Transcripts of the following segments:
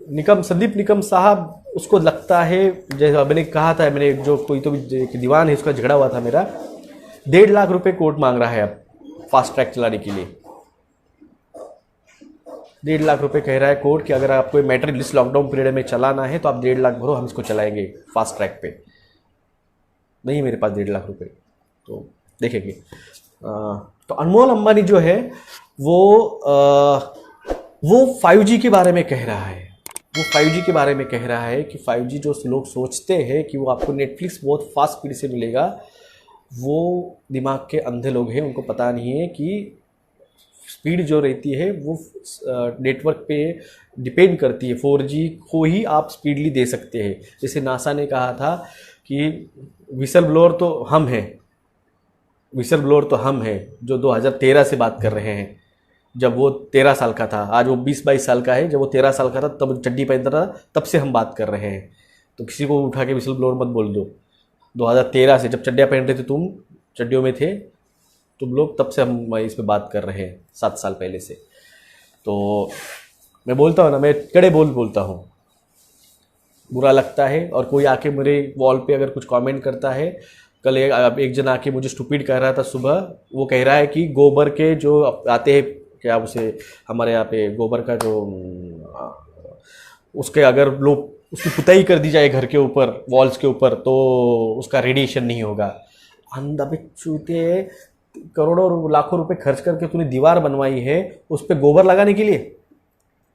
संदीप निकम साहब, उसको लगता है, जैसे मैंने कहा था, मैंने जो कोई तो भी एक दीवान है उसका झगड़ा हुआ था मेरा, 1.5 लाख रुपए कोर्ट मांग रहा है अब फास्ट ट्रैक चलाने के लिए। 1.5 लाख रुपए कह रहा है कोर्ट कि अगर आपको मैटर इस लॉकडाउन पीरियड में चलाना है तो आप 1.5 लाख भरो, हम इसको चलाएंगे फास्ट ट्रैक पे। नहीं मेरे पास 1.5 लाख रुपए, तो देखेंगे। तो अनमोल अंबानी जो है वो 5G के बारे में कह रहा है। वो 5G के बारे में कह रहा है कि 5G जो लोग सोचते हैं कि वो आपको नेटफ्लिक्स बहुत फास्ट स्पीड से मिलेगा, वो दिमाग के अंधे लोग हैं। उनको पता नहीं है कि स्पीड जो रहती है वो नेटवर्क पे डिपेंड करती है। 4G को ही आप स्पीडली दे सकते हैं। जैसे नासा ने कहा था कि विसल ब्लोअर तो हम हैं, विसल ब्लोअर तो हम हैं जो 2013 से बात कर रहे हैं, जब वो 13 साल का था। आज वो 20-22 साल का है, जब वो 13 साल का था तब चड्डी पहनता था, तब से हम बात कर रहे हैं। तो किसी को उठा के विसल ब्लोअर मत बोल दो। 2013 से जब चड्डियाँ पहन रहे थे, तुम चड्डियों में थे तुम लोग, तब से हम इस पर बात कर रहे हैं 7 साल पहले से। तो मैं बोलता हूँ ना, मैं कड़े बोलता हूँ, बुरा लगता है। और कोई आके मेरे वॉल पे अगर कुछ कमेंट करता है, कल एक जन आके मुझे स्टूपिड कह रहा था सुबह, वो कह रहा है कि गोबर के जो आते हैं, क्या उसे हमारे यहाँ पे गोबर का जो उसके अगर लोग उसकी पुताई कर दी जाए घर के ऊपर, वॉल्स के ऊपर, तो उसका रेडिएशन नहीं होगा। अंधा चूते, करोड़ों लाखों रुपए खर्च करके तूने दीवार बनवाई है उस पर गोबर लगाने के लिए।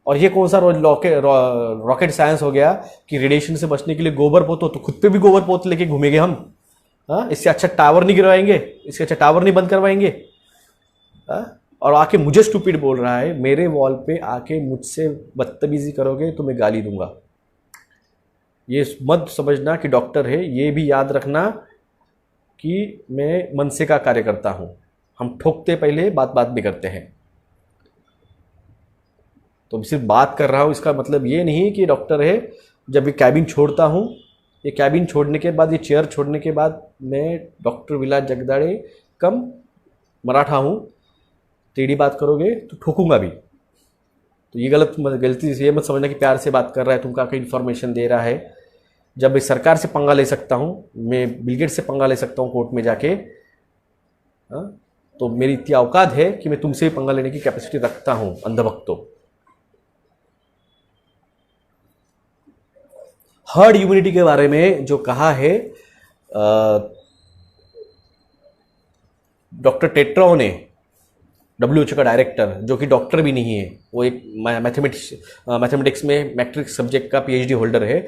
और ये कौन सा रॉकेट साइंस हो गया कि रेडिएशन से बचने के लिए गोबर पोतो? तो खुद पे भी गोबर पोत लेके घूमेंगे हम? हाँ, इससे अच्छा टावर नहीं गिरवाएंगे, इससे अच्छा टावर नहीं बंद करवाएंगे। हाँ, और आके मुझे स्टूपिड बोल रहा है। मेरे वॉल पे आके मुझसे बदतमीजी करोगे तो मैं गाली दूंगा। ये मत समझना कि डॉक्टर है, ये भी याद रखना कि मैं मनसे का कार्यकर्ता हूं। हम ठोकते पहले, बात भी करते हैं। तो सिर्फ बात कर रहा हूं, इसका मतलब ये नहीं कि डॉक्टर है। जब ये कैबिन छोड़ता हूं, ये कैबिन छोड़ने के बाद, ये चेयर छोड़ने के बाद, मैं डॉक्टर विलास जगदाड़े कम मराठा हूं। टेढ़ी बात करोगे तो ठोकूंगा भी। तो ये गलती से ये मत समझना कि प्यार से बात कर रहा है, तुमको आके इन्फॉर्मेशन दे रहा है। जब मैं सरकार से पंगा ले सकता हूँ, मैं बिल गेट्स से पंगा ले सकता हूँ कोर्ट में जाके, तो मेरी इतनी औकात है कि मैं तुमसे भी पंगा लेने की कैपेसिटी रखता हूँ, अंधभक्तों। हर्ड इम्यूनिटी के बारे में जो कहा है डॉक्टर टेट्रो ने, WHO का डायरेक्टर, जो कि डॉक्टर भी नहीं है, वो एक मैथमेटिक्स में मैट्रिक्स सब्जेक्ट का PhD होल्डर है,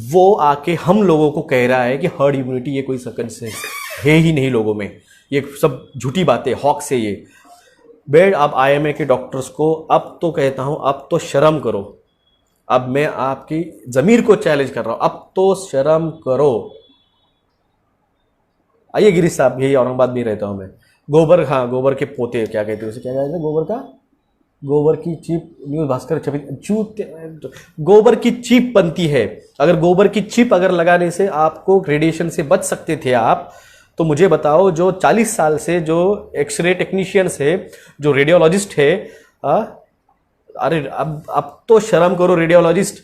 वो आके हम लोगों को कह रहा है कि हर्ड इम्यूनिटी ये कोई कंसेप्ट है ही नहीं लोगों में, ये सब झूठी बातें, हॉक्स है ये। बेड आप IMA के डॉक्टर्स को अब तो कहता हूँ, अब तो शर्म करो। अब मैं आपकी जमीर को चैलेंज कर रहा हूँ, अब तो शर्म करो। आइए गिरीश साहब, यही औरंगाबाद में रहता हूँ मैं। गोबर, हाँ, गोबर के पोते क्या कहते हैं उसे, क्या कहते हैं गोबर की चिप, न्यूज़ भास्कर छवि, गोबर की चिप बनती है। अगर गोबर की चिप अगर लगाने से आपको रेडिएशन से बच सकते थे आप, तो मुझे बताओ जो 40 साल से जो एक्सरे टेक्नीशियंस है, जो रेडियोलॉजिस्ट है, अरे अब तो शर्म करो रेडियोलॉजिस्ट,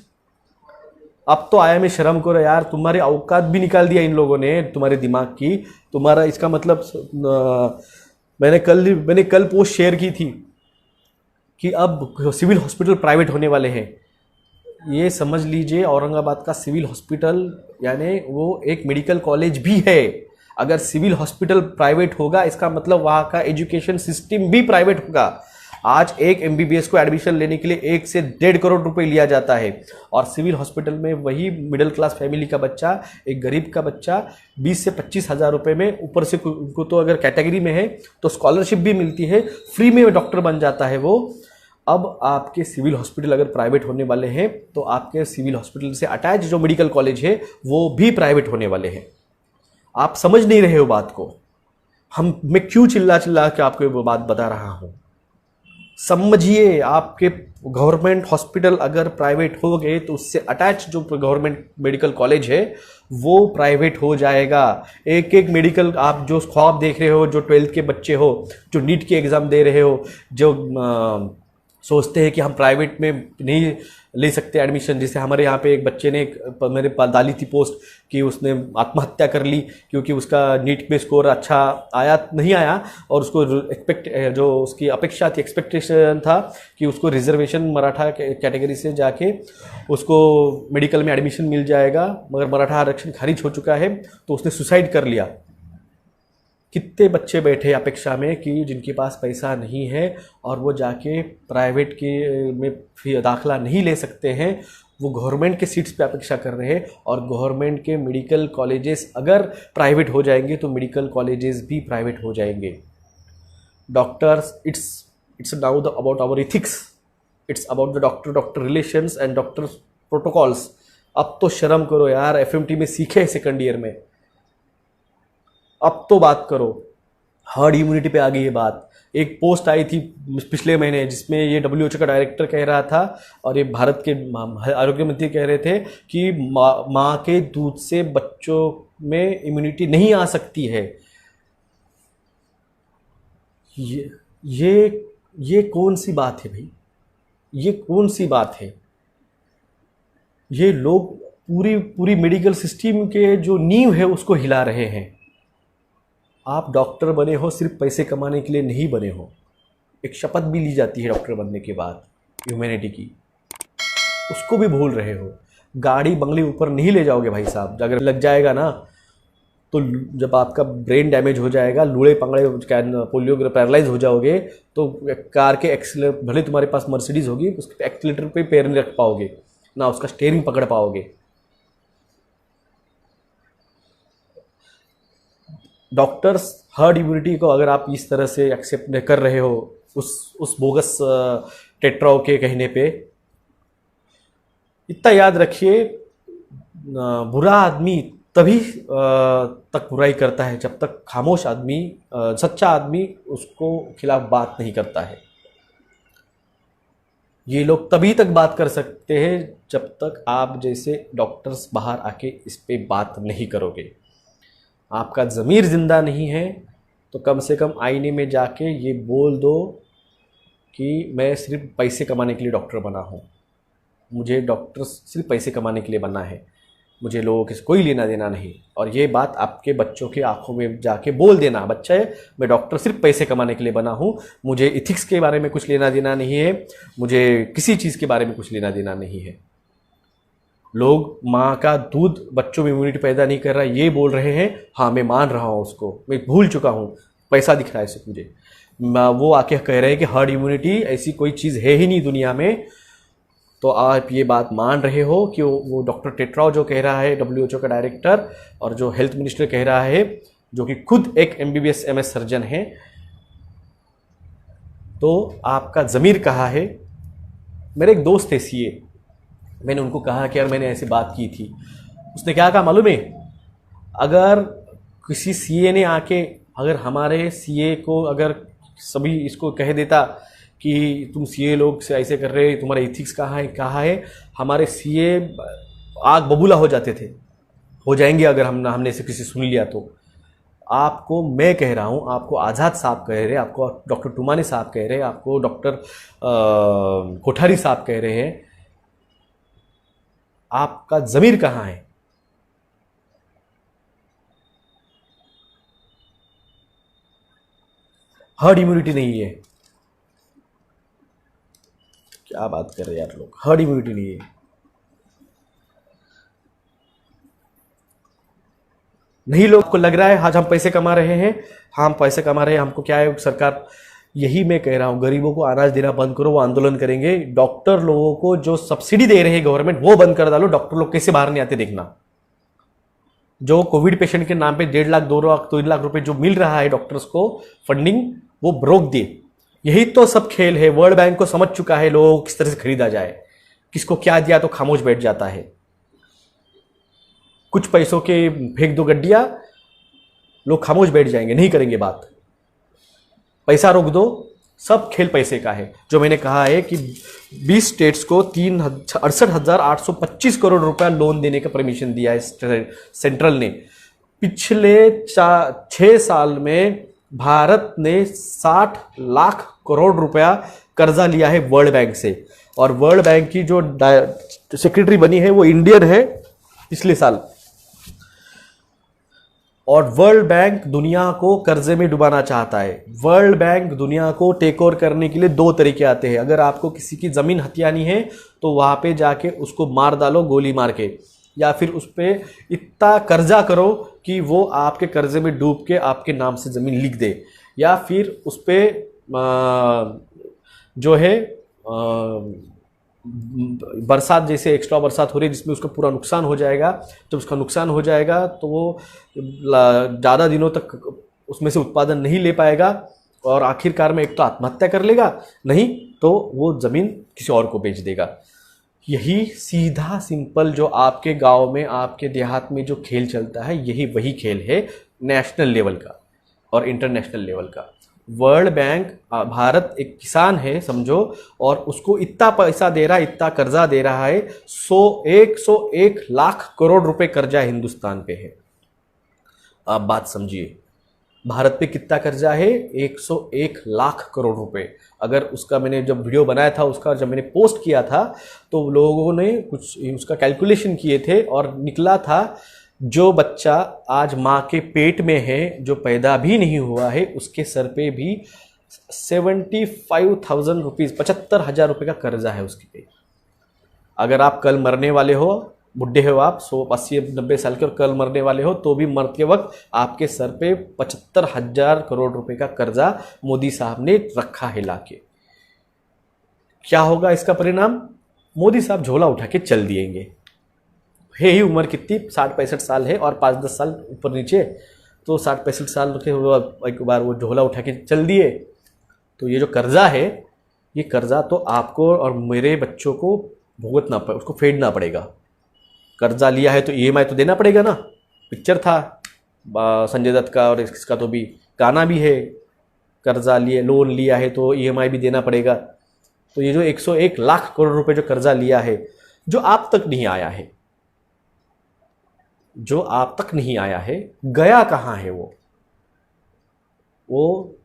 अब तो आया में शर्म करो यार। तुम्हारी औकात भी निकाल दिया इन लोगों ने, तुम्हारे दिमाग की। तुम्हारा इसका मतलब मैंने कल पोस्ट शेयर की थी कि अब सिविल हॉस्पिटल प्राइवेट होने वाले हैं। ये समझ लीजिए, औरंगाबाद का सिविल हॉस्पिटल यानी वो एक मेडिकल कॉलेज भी है। अगर सिविल हॉस्पिटल प्राइवेट होगा, इसका मतलब वहाँ का एजुकेशन सिस्टम भी प्राइवेट होगा। आज एक MBBS को एडमिशन लेने के लिए 1 से 1.5 करोड़ रुपए लिया जाता है, और सिविल हॉस्पिटल में वही मिडिल क्लास फैमिली का बच्चा, एक गरीब का बच्चा 20 से 25 हज़ार रुपये में, ऊपर से उनको तो अगर कैटेगरी में है तो स्कॉलरशिप भी मिलती है, फ्री में डॉक्टर बन जाता है वो। अब आपके सिविल हॉस्पिटल अगर प्राइवेट होने वाले हैं, तो आपके सिविल हॉस्पिटल से अटैच जो मेडिकल कॉलेज है वो भी प्राइवेट होने वाले हैं। आप समझ नहीं रहे हो बात को। मैं क्यों चिल्ला के आपको ये बात बता रहा हूं, समझिए। आपके गवर्नमेंट हॉस्पिटल अगर प्राइवेट हो गए, तो उससे अटैच जो गवर्नमेंट मेडिकल कॉलेज है वो प्राइवेट हो जाएगा। एक मेडिकल, आप जो ख्वाब देख रहे हो, जो 12th के बच्चे हो, जो नीट की एग्जाम दे रहे हो, जो सोचते हैं कि हम प्राइवेट में नहीं ले सकते एडमिशन। जैसे हमारे यहाँ पे एक बच्चे ने मेरे पास डाली थी पोस्ट कि उसने आत्महत्या कर ली क्योंकि उसका नीट में स्कोर अच्छा आया नहीं आया, और उसको जो उसकी अपेक्षा थी, एक्सपेक्टेशन था कि उसको रिजर्वेशन मराठा कैटेगरी से जाके उसको मेडिकल में एडमिशन मिल जाएगा, मगर मराठा आरक्षण खारिज हो चुका है तो उसने सुसाइड कर लिया। कितने बच्चे बैठे अपेक्षा में कि जिनके पास पैसा नहीं है और वो जाके प्राइवेट के में दाखला नहीं ले सकते हैं, वो गवर्नमेंट के सीट्स पे अपेक्षा कर रहे हैं। और गवर्नमेंट के मेडिकल कॉलेजेस अगर प्राइवेट हो जाएंगे तो मेडिकल कॉलेजेस भी प्राइवेट हो जाएंगे। Doctors, it's now about our ethics, it's about the doctor relations and doctor protocols. अब तो शर्म करो यार, एफएमटी में सीखे सेकंड ईयर में, अब तो बात करो। हर्ड इम्यूनिटी पे आ गई ये बात। एक पोस्ट आई थी पिछले महीने जिसमें ये WHO का डायरेक्टर कह रहा था और ये भारत के आरोग्य मंत्री कह रहे थे कि माँ के दूध से बच्चों में इम्यूनिटी नहीं आ सकती है। ये कौन सी बात है भाई, ये कौन सी बात है? ये लोग पूरी मेडिकल सिस्टम के जो नींव है उसको हिला रहे हैं। आप डॉक्टर बने हो सिर्फ पैसे कमाने के लिए नहीं बने हो, एक शपथ भी ली जाती है डॉक्टर बनने के बाद ह्यूमैनिटी की, उसको भी भूल रहे हो। गाड़ी बंगले ऊपर नहीं ले जाओगे भाई साहब, अगर लग जाएगा ना तो जब आपका ब्रेन डैमेज हो जाएगा, लूड़े पंगड़े पोलियो पैरालाइज हो जाओगे, तो कार के एक्सीलेटर, भले तुम्हारे पास मर्सिडीज होगी, उसके एक्सीलेटर पे पैर नहीं रख पाओगे ना, उसका स्टीयरिंग पकड़ पाओगे। डॉक्टर्स, हर्ड इम्यूनिटी को अगर आप इस तरह से एक्सेप्ट कर रहे हो उस बोगस टेट्राओ के कहने पे, इतना याद रखिए, बुरा आदमी तभी तक बुराई करता है जब तक खामोश आदमी, सच्चा आदमी उसको खिलाफ बात नहीं करता है। ये लोग तभी तक बात कर सकते हैं जब तक आप जैसे डॉक्टर्स बाहर आके इस पे बात नहीं करोगे। आपका ज़मीर ज़िंदा नहीं है तो कम से कम आईने में जाके ये बोल दो कि मैं सिर्फ पैसे कमाने के लिए डॉक्टर बना हूँ, मुझे डॉक्टर सिर्फ पैसे कमाने के लिए बनना है, मुझे लोगों के कोई लेना देना नहीं। और ये बात आपके बच्चों के आंखों में जाके बोल देना, बच्चा है मैं डॉक्टर सिर्फ पैसे कमाने के लिए बना हूँ, मुझे इथिक्स के बारे में कुछ लेना देना नहीं है, मुझे किसी चीज़ के बारे में कुछ लेना देना नहीं है। लोग माँ का दूध बच्चों में इम्यूनिटी पैदा नहीं कर रहा ये बोल रहे हैं, हाँ मैं मान रहा हूँ उसको, मैं भूल चुका हूँ, पैसा दिख रहा है सिर्फ मुझे। वो आके कह रहे हैं कि हर्ड इम्यूनिटी ऐसी कोई चीज़ है ही नहीं दुनिया में। तो आप ये बात मान रहे हो कि वो डॉक्टर टेट्राओ जो कह रहा है, WHO का डायरेक्टर, और जो हेल्थ मिनिस्टर कह रहा है, जो कि खुद एक MBBS MS सर्जन है, तो आपका ज़मीर कहाँ है? मेरे एक दोस्त थे CA, मैंने उनको कहा कि यार मैंने ऐसी बात की थी, उसने क्या कहा मालूम है? अगर किसी CA ने आके अगर हमारे CA को अगर सभी इसको कह देता कि तुम CA लोग से ऐसे कर रहे, तुम्हारा इथिक्स कहाँ है, हमारे CA आग बबूला हो जाते थे, हो जाएंगे अगर हमने से किसी सुन लिया तो। आपको मैं कह रहा हूँ, आपको आज़ाद साहब कह रहे हैं, आपको डॉक्टर टुमानी साहब कह रहे हैं, आपको डॉक्टर कोठारी साहब कह रहे हैं, आपका ज़मीर कहाँ है? हर्ड इम्यूनिटी नहीं है। क्या बात कर रहे हैं यार लोग, हर्ड इम्यूनिटी नहीं है। नहीं, लोग को लग रहा है आज हम पैसे कमा रहे हैं, हाँ हम पैसे कमा रहे हैं, हमको क्या है सरकार, यही मैं कह रहा हूँ, गरीबों को अनाज देना बंद करो, वो आंदोलन करेंगे। डॉक्टर लोगों को जो सब्सिडी दे रहे हैं गवर्नमेंट, वो बंद कर डालो, डॉक्टर लोग कैसे बाहर नहीं आते देखना। जो कोविड पेशेंट के नाम पे 1.5 लाख 2 लाख 3 लाख रुपए जो मिल रहा है डॉक्टर्स को फंडिंग, वो रोक दे। यही तो सब खेल है। वर्ल्ड बैंक को समझ चुका है लोगों को किस तरह से खरीदा जाए, किसको क्या दिया तो खामोश बैठ जाता है। कुछ पैसों के फेंक दो गड्डिया, लोग खामोश बैठ जाएंगे, नहीं करेंगे बात। पैसा रोक दो, सब खेल पैसे का है। जो मैंने कहा है कि 20 स्टेट्स को 68,825 करोड़ रुपया लोन देने का परमिशन दिया है सेंट्रल ने। पिछले 6 साल में भारत ने 60 लाख करोड़ रुपया कर्जा लिया है वर्ल्ड बैंक से, और वर्ल्ड बैंक की जो सेक्रेटरी बनी है वो इंडियन है पिछले साल। और वर्ल्ड बैंक दुनिया को कर्जे में डुबाना चाहता है। वर्ल्ड बैंक दुनिया को टेक ओवर करने के लिए दो तरीके आते हैं। अगर आपको किसी की ज़मीन हथियानी है तो वहाँ पे जाके उसको मार डालो गोली मार के, या फिर उस पर इतना कर्जा करो कि वो आपके कर्जे में डूब के आपके नाम से ज़मीन लिख दे, या फिर उस पर जो है बरसात जैसे एक्स्ट्रा बरसात हो रही है जिसमें उसका पूरा नुकसान हो जाएगा। जब उसका नुकसान हो जाएगा तो वो ज़्यादा दिनों तक उसमें से उत्पादन नहीं ले पाएगा, और आखिरकार में एक तो आत्महत्या कर लेगा, नहीं तो वो ज़मीन किसी और को बेच देगा। यही सीधा सिंपल जो आपके गांव में आपके देहात में जो खेल चलता है, यही वही खेल है नेशनल लेवल का और इंटरनेशनल लेवल का। वर्ल्ड बैंक, भारत एक किसान है समझो, और उसको इतना पैसा दे रहा है, इतना कर्जा दे रहा है, 101 लाख करोड़ रुपए कर्जा हिंदुस्तान पे है। आप बात समझिए, भारत पे कितना कर्जा है? 101 लाख करोड़ रुपए। अगर उसका मैंने जब वीडियो बनाया था, उसका जब मैंने पोस्ट किया था, तो लोगों ने कुछ उसका कैलकुलेशन किए थे और निकला था जो बच्चा आज माँ के पेट में है, जो पैदा भी नहीं हुआ है, उसके सर पे भी 75,000 रुपीज़, 75,000 रुपये का कर्जा है उसके पे। अगर आप कल मरने वाले हो, बुढ़े हो आप 80-90 साल के और कल मरने वाले हो, तो भी मरते वक्त आपके सर पे 75,000 करोड़ रुपए का कर्जा मोदी साहब ने रखा है लाके। क्या होगा इसका परिणाम? मोदी साहब झोला उठा के चल दिएंगे। है ही उम्र कितनी, 60-65 साल है, और 5-10 साल ऊपर नीचे, तो 60-65 साल के एक बार वो झोला उठा के चल दिए, तो ये जो कर्जा है, ये कर्जा तो आपको और मेरे बच्चों को भुगतना पड़ेगा, उसको फेडना पड़ेगा। कर्जा लिया है तो ईएमआई तो देना पड़ेगा ना। पिक्चर था संजय दत्त का, और इसका तो भी गाना भी है, कर्जा लिए, लोन लिया है तो ईएमआई भी देना पड़ेगा। तो ये जो 101 लाख करोड़ रुपए जो कर्जा लिया है, जो आप तक नहीं आया है, जो आप तक नहीं आया है, गया कहाँ है वो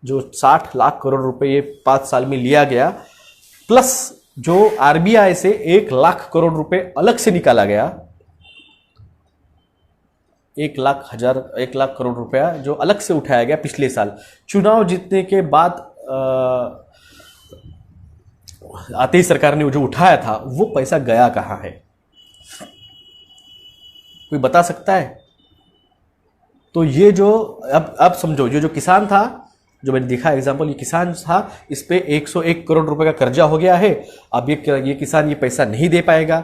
जो 60 लाख करोड़ रुपए ये 5 साल में लिया गया, प्लस जो आरबीआई से 1 लाख करोड़ रुपए अलग से निकाला गया, 1 लाख करोड़ रुपया जो अलग से उठाया गया पिछले साल चुनाव जीतने के बाद, आते ही सरकार ने जो उठाया था, वो पैसा गया कहाँ है? कोई बता सकता है? तो ये जो अब समझो, ये जो किसान था, जो मैंने दिखा एग्जांपल, ये किसान था, इस पे 101 करोड़ रुपए का कर्जा हो गया है। अब ये किसान ये पैसा नहीं दे पाएगा,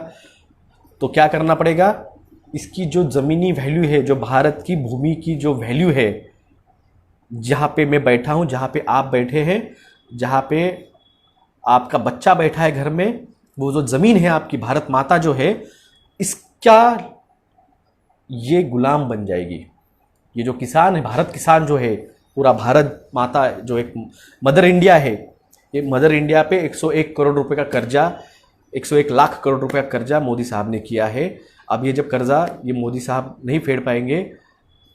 तो क्या करना पड़ेगा? इसकी जो ज़मीनी वैल्यू है, जो भारत की भूमि की जो वैल्यू है, जहाँ पे मैं बैठा हूँ, जहाँ पे आप बैठे हैं, जहाँ पे आपका बच्चा बैठा है घर में, वो जो ज़मीन है आपकी, भारत माता जो है, इसका ये गुलाम बन जाएगी। ये जो किसान है, भारत किसान जो है, पूरा भारत माता जो एक मदर इंडिया है, ये मदर इंडिया पे 101 करोड़ रुपए का कर्जा, 101 लाख करोड़ रुपए का कर्जा मोदी साहब ने किया है। अब ये जब कर्जा ये मोदी साहब नहीं फेड पाएंगे,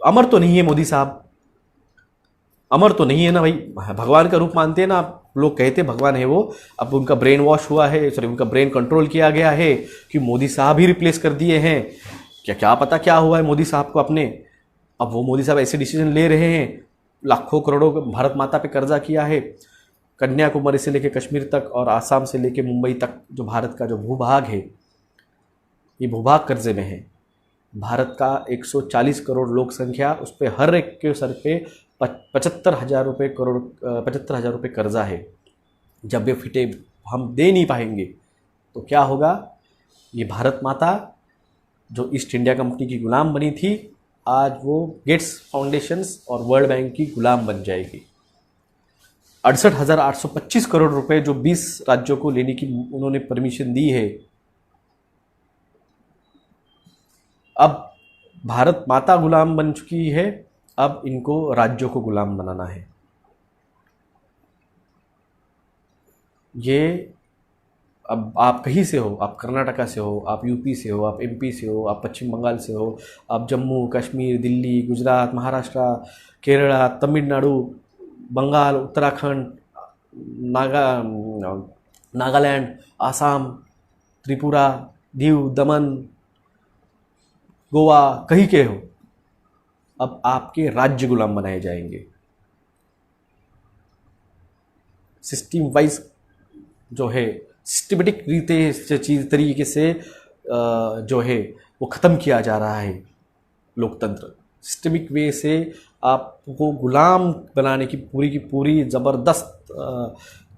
अमर तो नहीं है मोदी साहब, अमर तो नहीं है ना भाई, भगवान का रूप मानते हैं ना आप लोग, कहते भगवान है वो। अब उनका ब्रेन वॉश हुआ है, सॉरी उनका ब्रेन कंट्रोल किया गया है कि मोदी साहब ही रिप्लेस कर दिए हैं। क्या पता क्या हुआ है मोदी साहब को अपने। अब वो मोदी साहब ऐसे डिसीजन ले रहे हैं, लाखों करोड़ों भारत माता पे कर्जा किया है। कन्याकुमारी से लेकर कश्मीर तक और आसाम से लेकर मुंबई तक जो भारत का जो भूभाग है, ये भूभाग कर्जे में है। भारत का 140 करोड़ लोक संख्या, उस पर हर एक के सर पे 75,000 रुपये कर्जा है। जब ये फिटे हम दे नहीं पाएंगे तो क्या होगा? ये भारत माता जो ईस्ट इंडिया कंपनी की गुलाम बनी थी, आज वो गेट्स फाउंडेशंस और वर्ल्ड बैंक की गुलाम बन जाएगी। 68,825 करोड़ रुपए जो 20 राज्यों को लेने की उन्होंने परमिशन दी है, अब भारत माता गुलाम बन चुकी है, अब इनको राज्यों को गुलाम बनाना है। ये अब आप कहीं से हो, आप कर्नाटका से हो, आप यूपी से हो, आप एमपी से हो, आप पश्चिम बंगाल से हो, आप जम्मू कश्मीर, दिल्ली, गुजरात, महाराष्ट्र, केरला, तमिलनाडु, बंगाल, उत्तराखंड, नागालैंड, आसाम, त्रिपुरा, दीव, दमन, गोवा, कहीं के हो, अब आपके राज्य गुलाम बनाए जाएंगे। सिस्टम वाइज जो है, सिस्टमेटिक तरीके से जो है वो ख़त्म किया जा रहा है लोकतंत्र। सिस्टमिक वे से आपको गुलाम बनाने की पूरी ज़बरदस्त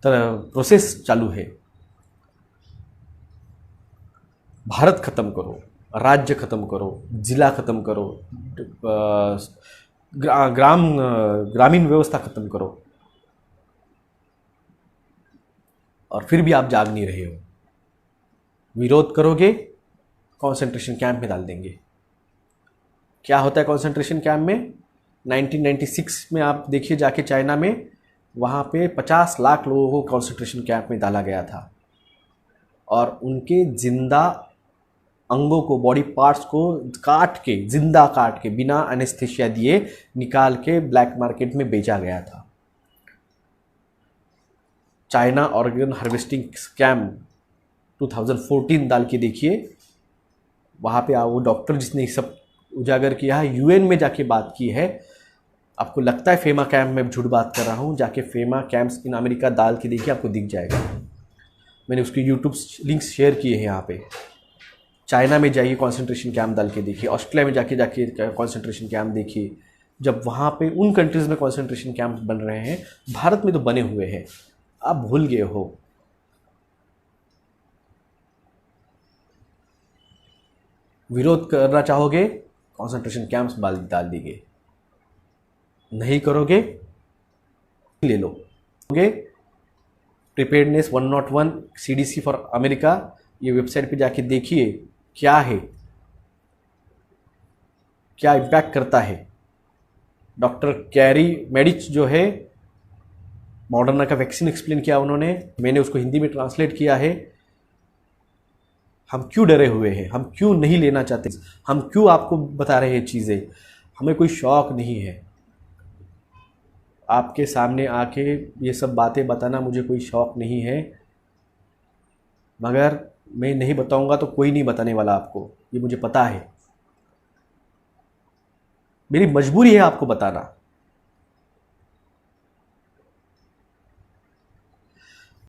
प्रोसेस चालू है। भारत ख़त्म करो, राज्य ख़त्म करो, जिला ख़त्म करो, ग्रामीण व्यवस्था ख़त्म करो, और फिर भी आप जाग नहीं रहे हो। विरोध करोगे, कंसंट्रेशन कैंप में डाल देंगे। क्या होता है कंसंट्रेशन कैंप में? 1996 में आप देखिए जाके चाइना में, वहाँ पे 50 लाख लोगों को कंसंट्रेशन कैंप में डाला गया था, और उनके जिंदा अंगों को, बॉडी पार्ट्स को जिंदा काट के बिना एनेस्थेसिया दिए निकाल के ब्लैक मार्केट में बेचा गया था। चाइना ऑर्गन हार्वेस्टिंग स्कैम 2014 डाल के देखिए, वहाँ पे वो डॉक्टर जिसने सब उजागर किया है, यूएन में जाके बात की है। आपको लगता है फेमा कैंप में झूठ बात कर रहा हूँ, जाके फेमा कैंप्स इन अमेरिका डाल के देखिए, आपको दिख जाएगा। मैंने उसके यूट्यूब लिंक्स शेयर किए हैं यहाँ पे। चाइना में जाइए, कंसंट्रेशन कैंप डाल के देखिए। ऑस्ट्रेलिया में जाके कंसंट्रेशन कैंप देखिए। जब वहाँ पे उन कंट्रीज़ में कंसंट्रेशन कैंप बन रहे हैं, भारत में तो बने हुए हैं, आप भूल गए हो। विरोध करना चाहोगे, कंसंट्रेशन कैंप्स डाल देंगे। नहीं करोगे, ले लो। प्रिपेयर्डनेस 101 CDC फॉर अमेरिका, ये वेबसाइट पे जाके देखिए क्या है, क्या इम्पैक्ट करता है। डॉक्टर कैरी मेडिच जो है, मॉडर्ना का वैक्सीन एक्सप्लेन किया उन्होंने, मैंने उसको हिंदी में ट्रांसलेट किया है। हम क्यों डरे हुए हैं, हम क्यों नहीं लेना चाहते, हम क्यों आपको बता रहे हैं चीज़ें। हमें कोई शौक नहीं है आपके सामने आके ये सब बातें बताना, मुझे कोई शौक नहीं है, मगर मैं नहीं बताऊंगा तो कोई नहीं बताने वाला आपको, ये मुझे पता है। मेरी मजबूरी है आपको बताना।